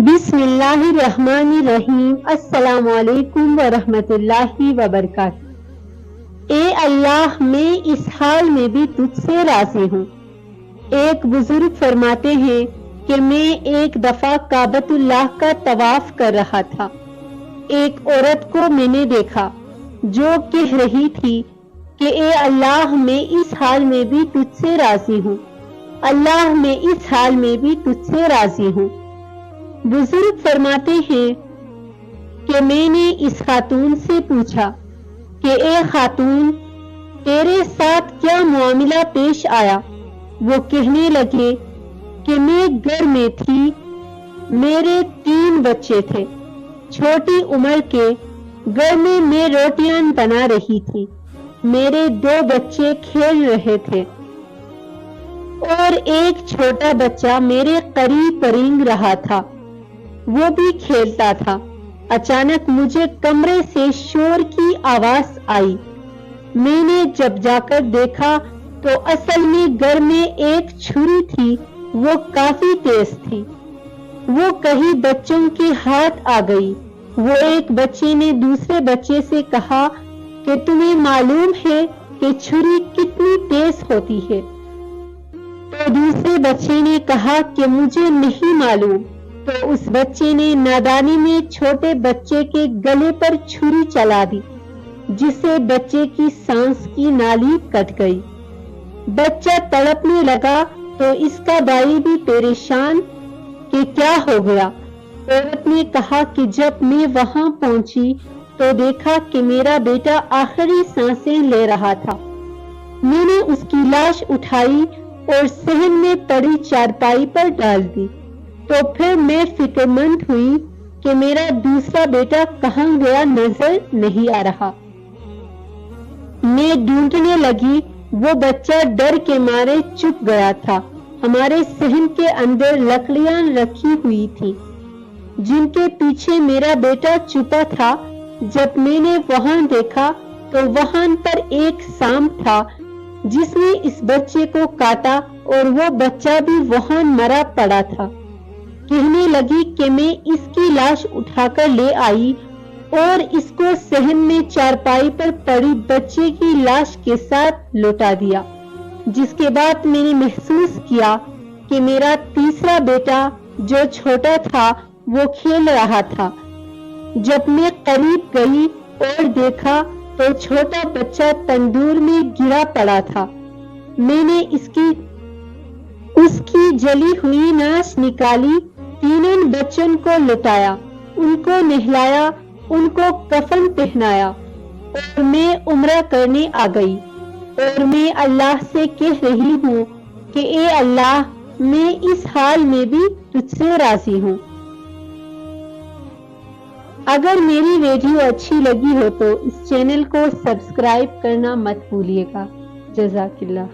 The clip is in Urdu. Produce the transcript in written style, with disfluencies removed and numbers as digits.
بسم اللہ الرحمن الرحیم۔ السلام علیکم ورحمۃ اللہ وبرکاتہ۔ اے اللہ، میں اس حال میں بھی تجھ سے راضی ہوں۔ ایک بزرگ فرماتے ہیں کہ میں ایک دفعہ کعبۃ اللہ کا طواف کر رہا تھا۔ ایک عورت کو میں نے دیکھا جو کہہ رہی تھی کہ اے اللہ، میں اس حال میں بھی تجھ سے راضی ہوں، اللہ میں اس حال میں بھی تجھ سے راضی ہوں۔ بزرگ فرماتے ہیں کہ میں نے اس خاتون سے پوچھا کہ اے خاتون، تیرے ساتھ کیا معاملہ پیش آیا؟ وہ کہنے لگے کہ میں گھر میں تھی، میرے 3 بچے تھے، چھوٹی عمر کے، گھر میں روٹیاں بنا رہی تھی، میرے 2 بچے کھیل رہے تھے اور ایک چھوٹا بچہ میرے قریب رینگ رہا تھا، وہ بھی کھیلتا تھا۔ اچانک مجھے کمرے سے شور کی آواز آئی۔ میں نے جب جا کر دیکھا تو اصل میں گھر میں ایک چھری تھی، وہ کافی تیز تھی، وہ کئی بچوں کے ہاتھ آ گئی۔ وہ ایک بچے نے دوسرے بچے سے کہا کہ تمہیں معلوم ہے کہ چھری کتنی تیز ہوتی ہے؟ تو دوسرے بچے نے کہا کہ مجھے نہیں معلوم۔ تو اس بچے نے نادانی میں چھوٹے بچے کے گلے پر چھری چلا دی، جس سے بچے کی سانس کی نالی کٹ گئی۔ بچہ تڑپنے لگا تو اس کا بھائی بھی پریشان کہ کیا ہو گیا۔ عورت نے کہا کہ جب میں وہاں پہنچی تو دیکھا کہ میرا بیٹا آخری سانسیں لے رہا تھا۔ میں نے اس کی لاش اٹھائی اور صحن میں پڑی چارپائی پر ڈال دی۔ تو پھر میں فکر مند ہوئی کہ میرا دوسرا بیٹا کہاں گیا، نظر نہیں آ رہا۔ میں ڈھونڈنے لگی، وہ بچہ ڈر کے مارے چھپ گیا تھا۔ ہمارے صحن کے اندر لکڑیاں رکھی ہوئی تھی جن کے پیچھے میرا بیٹا چھپا تھا۔ جب میں نے وہاں دیکھا تو وہاں پر ایک سانپ تھا جس نے اس بچے کو کاٹا اور وہ بچہ بھی وہاں مرا پڑا تھا۔ کہنے لگی کہ میں اس کی لاش اٹھا کر لے آئی اور اس کو صحن میں چارپائی پر پڑی بچے کی لاش کے ساتھ لوٹا دیا، جس کے بعد میں نے محسوس کیا کہ میرا تیسرا بیٹا جو چھوٹا تھا وہ کھیل رہا تھا۔ جب میں قریب گئی اور دیکھا تو چھوٹا بچہ تندور میں گرا پڑا تھا۔ میں نے اس کی جلی ہوئی ناش نکالی، 3 بچوں کو لٹایا، ان کو نہلایا، ان کو کفن پہنایا اور میں عمرہ کرنے آ گئی۔ اور میں اللہ سے کہہ رہی ہوں کہ اے اللہ، میں اس حال میں بھی تجھ سے راضی ہوں۔ اگر میری ویڈیو اچھی لگی ہو تو اس چینل کو سبسکرائب کرنا مت بھولیے گا۔ جزاک اللہ۔